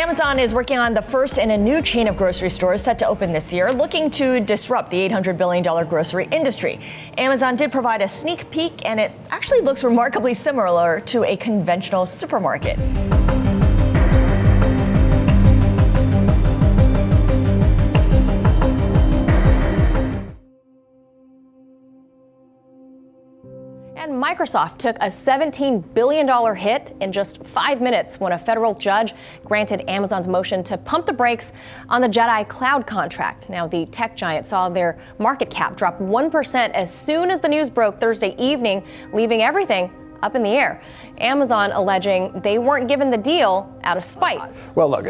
Amazon is working on the first in a new chain of grocery stores set to open this year, looking to disrupt the $800 billion grocery industry. Amazon did provide a sneak peek, and it actually looks remarkably similar to a conventional supermarket. And Microsoft took a $17 billion hit in just 5 minutes when a federal judge granted Amazon's motion to pump the brakes on the Jedi cloud contract. Now, the tech giant saw their market cap drop 1% as soon as the news broke Thursday evening, leaving everything up in the air. Amazon alleging they weren't given the deal out of spite. Well, look,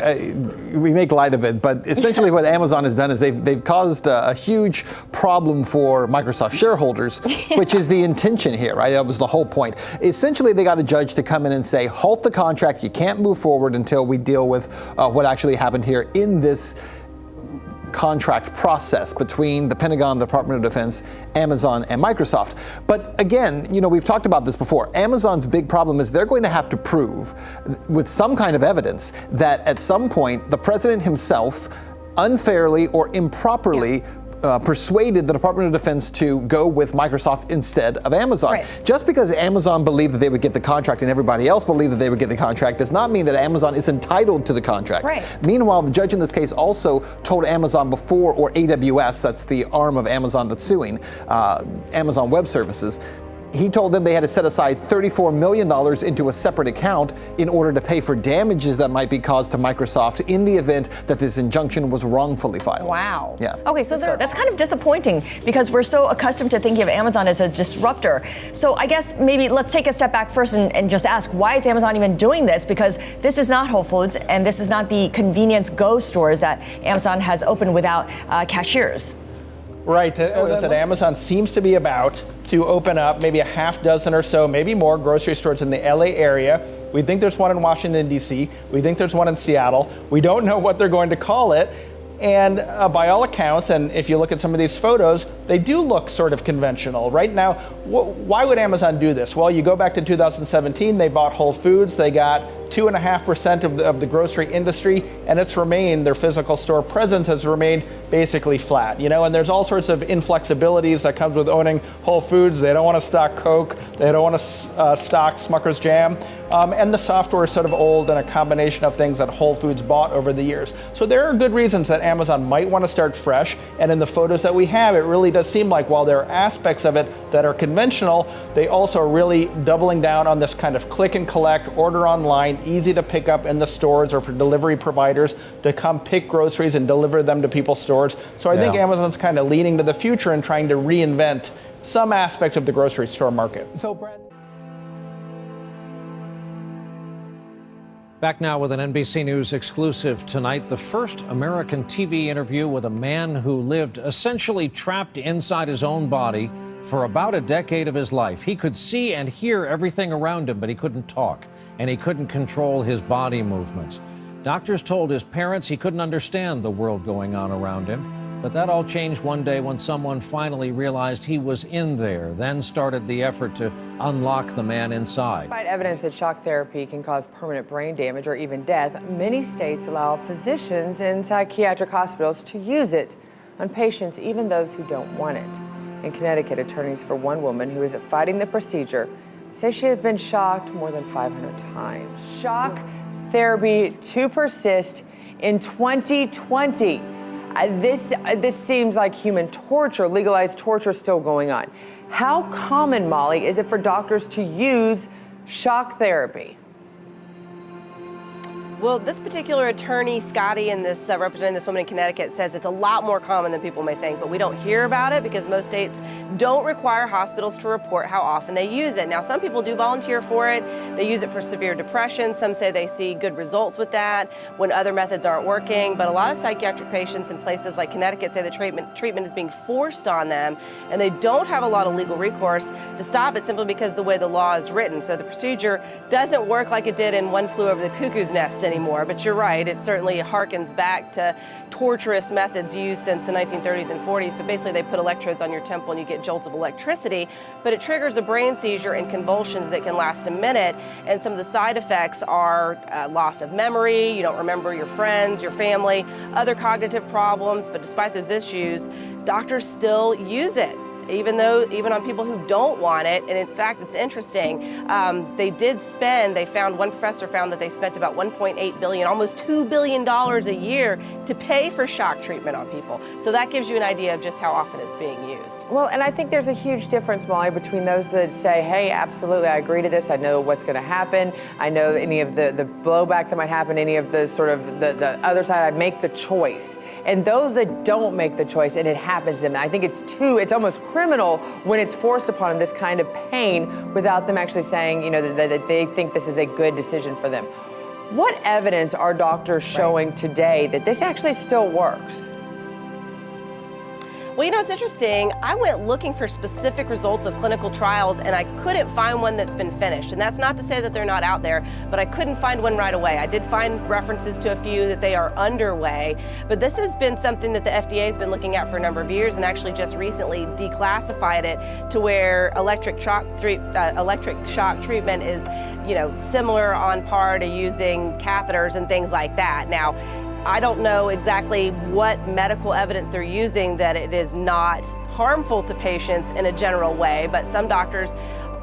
we make light of it, but essentially what Amazon has done is they've caused a huge problem for Microsoft shareholders, which is the intention here, right? That was the whole point. Essentially, they got a judge to come in and say, halt the contract. You can't move forward until we deal with what actually happened here in this contract process between the Pentagon, the Department of Defense, Amazon, and Microsoft. But again, we've talked about this before. Amazon's big problem is they're going to have to prove with some kind of evidence that at some point the president himself unfairly or improperly persuaded the Department of Defense to go with Microsoft instead of Amazon. Right. Just because Amazon believed that they would get the contract and everybody else believed that they would get the contract does not mean that Amazon is entitled to the contract. Right. Meanwhile, the judge in this case also told Amazon before, or AWS, that's the arm of Amazon that's suing, Amazon Web Services, he told them they had to set aside $34 million into a separate account in order to pay for damages that might be caused to Microsoft in the event that this injunction was wrongfully filed. Wow. Yeah. Okay, so That's kind of disappointing because we're so accustomed to thinking of Amazon as a disruptor. So I guess maybe let's take a step back first and just ask, why is Amazon even doing this? Because this is not Whole Foods and this is not the convenience go stores that Amazon has opened without cashiers. Right. Listen, Amazon seems to be about to open up maybe a half dozen or so, maybe more grocery stores in the LA area. We think there's one in Washington, D.C. We think there's one in Seattle. We don't know what they're going to call it. And by all accounts, and if you look at some of these photos, they do look sort of conventional. Right now, why would Amazon do this? Well, you go back to 2017, they bought Whole Foods. They got 2.5% of the grocery industry, and it's remained, their physical store presence has remained basically flat. And there's all sorts of inflexibilities that comes with owning Whole Foods. They don't want to stock Coke. They don't want to stock Smucker's Jam. And the software is sort of old and a combination of things that Whole Foods bought over the years. So there are good reasons that Amazon might want to start fresh. And in the photos that we have, it really does seem like while there are aspects of it that are conventional, they also are really doubling down on this kind of click and collect, order online, easy to pick up in the stores or for delivery providers to come pick groceries and deliver them to people's stores. So I think Amazon's kind of leaning to the future and trying to reinvent some aspects of the grocery store market. So, Brad. Back now with an NBC News exclusive tonight, the first American TV interview with a man who lived essentially trapped inside his own body for about a decade of his life. He could see and hear everything around him, but he couldn't talk, and he couldn't control his body movements. Doctors told his parents he couldn't understand the world going on around him. But that all changed one day when someone finally realized he was in there, then started the effort to unlock the man inside. Despite evidence that shock therapy can cause permanent brain damage or even death, many states allow physicians in psychiatric hospitals to use it on patients, even those who don't want it. In Connecticut, attorneys for one woman who is fighting the procedure say she has been shocked more than 500 times. Shock therapy to persist in 2020. This seems like human torture, legalized torture still going on. How common, Molly, is it for doctors to use shock therapy? Well, this particular attorney, Scotty, and this representing this woman in Connecticut, says it's a lot more common than people may think, but we don't hear about it because most states don't require hospitals to report how often they use it. Now, some people do volunteer for it. They use it for severe depression. Some say they see good results with that when other methods aren't working. But a lot of psychiatric patients in places like Connecticut say the treatment is being forced on them, and they don't have a lot of legal recourse to stop it simply because of the way the law is written. So the procedure doesn't work like it did in One Flew Over the Cuckoo's Nest anymore. But you're right, it certainly harkens back to torturous methods used since the 1930s and 40s. But basically, they put electrodes on your temple and you get jolts of electricity. But it triggers a brain seizure and convulsions that can last a minute. And some of the side effects are loss of memory, you don't remember your friends, your family, other cognitive problems. But despite those issues, doctors still use it, even on people who don't want it. And in fact, it's interesting. One professor found that they spent about $1.8 billion, almost $2 billion a year to pay for shock treatment on people. So that gives you an idea of just how often it's being used. Well, and I think there's a huge difference, Molly, between those that say, hey, absolutely, I agree to this. I know what's going to happen. I know any of the blowback that might happen, any of the sort of the other side, I make the choice. And those that don't make the choice and it happens to them, I think it's almost criminal when it's forced upon them, this kind of pain, without them actually saying, that they think this is a good decision for them. What evidence are doctors showing today that this actually still works? Well, it's interesting. I went looking for specific results of clinical trials, and I couldn't find one that's been finished. And that's not to say that they're not out there, but I couldn't find one right away. I did find references to a few that they are underway, but this has been something that the FDA has been looking at for a number of years, and actually just recently declassified it to where electric shock treatment is, similar on par to using catheters and things like that. Now, I don't know exactly what medical evidence they're using that it is not harmful to patients in a general way, but some doctors,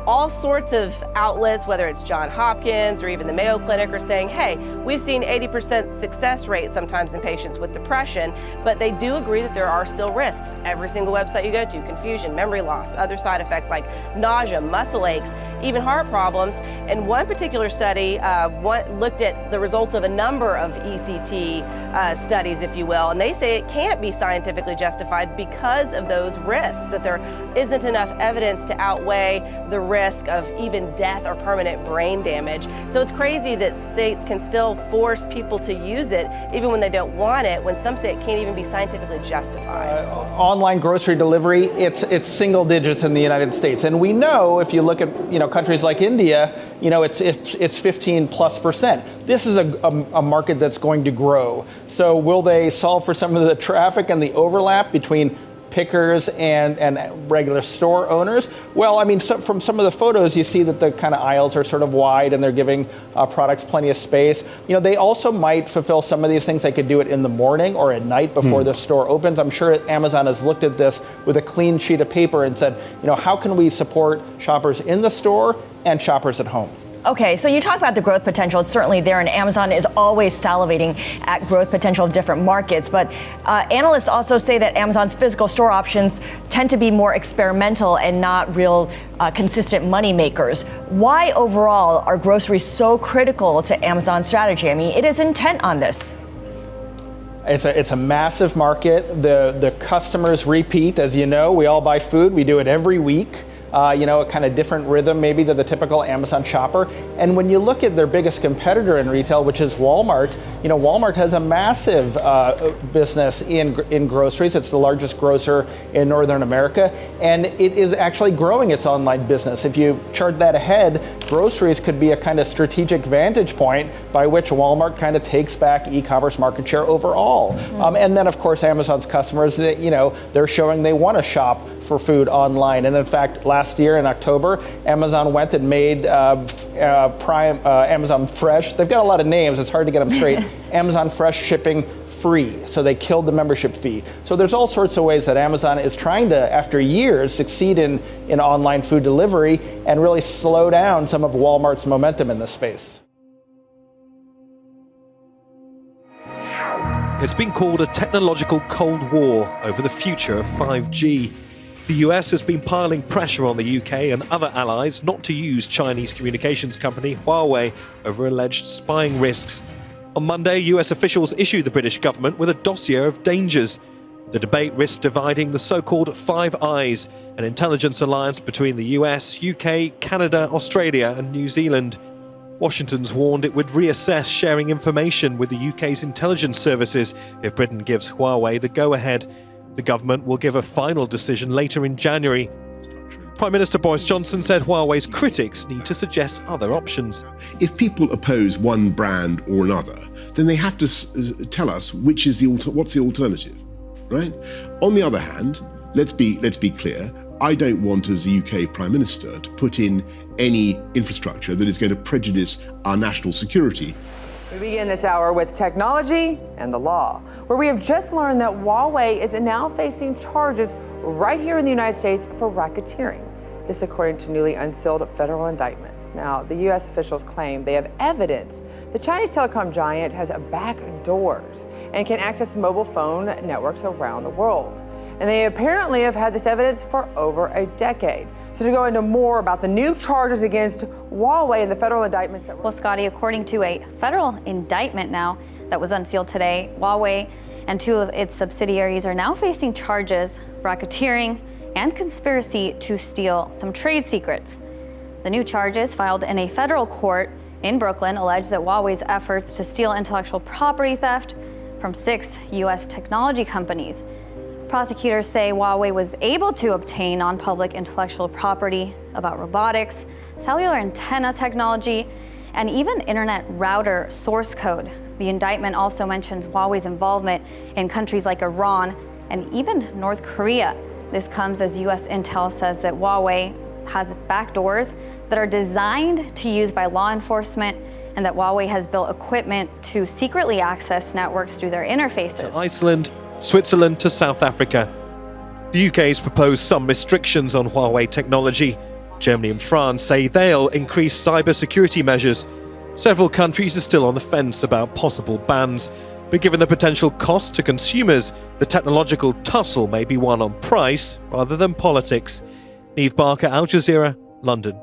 all sorts of outlets, whether it's Johns Hopkins or even the Mayo Clinic, are saying, hey, we've seen 80% success rate sometimes in patients with depression, but they do agree that there are still risks. Every single website you go to, confusion, memory loss, other side effects like nausea, muscle aches, even heart problems. And one particular study looked at the results of a number of ECT studies, if you will, and they say it can't be scientifically justified because of those risks, that there isn't enough evidence to outweigh the risk of even death or permanent brain damage. So it's crazy that states can still force people to use it even when they don't want it, when some say it can't even be scientifically justified. Online grocery delivery, it's single digits in the United States. And we know, if you look at countries like India, it's 15+%. This is a market that's going to grow. So will they solve for some of the traffic and the overlap between pickers and regular store owners? Well, from some of the photos, you see that the kind of aisles are sort of wide and they're giving products plenty of space. They also might fulfill some of these things. They could do it in the morning or at night before the store opens. I'm sure Amazon has looked at this with a clean sheet of paper and said, how can we support shoppers in the store and shoppers at home? Okay, so you talk about the growth potential. It's certainly there, and Amazon is always salivating at growth potential of different markets. But analysts also say that Amazon's physical store options tend to be more experimental and not real consistent money makers. Why overall are groceries so critical to Amazon's strategy? It is intent on this. It's a massive market. The customers repeat. As you know, we all buy food. We do it every week. A kind of different rhythm maybe to the typical Amazon shopper. And when you look at their biggest competitor in retail, which is Walmart, Walmart has a massive business in groceries. It's the largest grocer in Northern America, and it is actually growing its online business. If you chart that ahead, groceries could be a kind of strategic vantage point by which Walmart kind of takes back e-commerce market share overall. And then, of course, Amazon's customers, they're showing they want to shop for food online. And in fact, last year in October, Amazon went and made Amazon Fresh. They've got a lot of names. It's hard to get them straight. Amazon Fresh shipping free. So they killed the membership fee. So there's all sorts of ways that Amazon is trying to, after years, succeed in online food delivery and really slow down some of Walmart's momentum in this space. It's been called a technological Cold War over the future of 5G. The US has been piling pressure on the UK and other allies not to use Chinese communications company Huawei over alleged spying risks. On Monday, US officials issued the British government with a dossier of dangers. The debate risks dividing the so-called Five Eyes, an intelligence alliance between the US, UK, Canada, Australia and New Zealand. Washington's warned it would reassess sharing information with the UK's intelligence services if Britain gives Huawei the go-ahead. The government will give a final decision later in January. Prime Minister Boris Johnson said Huawei's critics need to suggest other options. If people oppose one brand or another, then they have to tell us what's the alternative, right? On the other hand, let's be clear. I don't want, as the UK Prime Minister, to put in any infrastructure that is going to prejudice our national security. We begin this hour with technology and the law, where we have just learned that Huawei is now facing charges right here in the United States for racketeering. This according to newly unsealed federal indictments. Now, the U.S. officials claim they have evidence the Chinese telecom giant has back doors and can access mobile phone networks around the world. And they apparently have had this evidence for over a decade. So to go into more about the new charges against Huawei and the federal indictments that were... Well, Scotty, according to a federal indictment now that was unsealed today, Huawei and two of its subsidiaries are now facing charges for racketeering and conspiracy to steal some trade secrets. The new charges filed in a federal court in Brooklyn allege that Huawei's efforts to steal intellectual property theft from 6 U.S. technology companies. Prosecutors say Huawei was able to obtain non-public intellectual property about robotics, cellular antenna technology, and even internet router source code. The indictment also mentions Huawei's involvement in countries like Iran and even North Korea. This comes as U.S. intel says that Huawei has backdoors that are designed to use by law enforcement, and that Huawei has built equipment to secretly access networks through their interfaces. To Iceland, Switzerland to South Africa. The UK's proposed some restrictions on Huawei technology. Germany and France say they'll increase cybersecurity measures. Several countries are still on the fence about possible bans, but given the potential cost to consumers, the technological tussle may be one on price rather than politics. Neve Barker, Al Jazeera, London.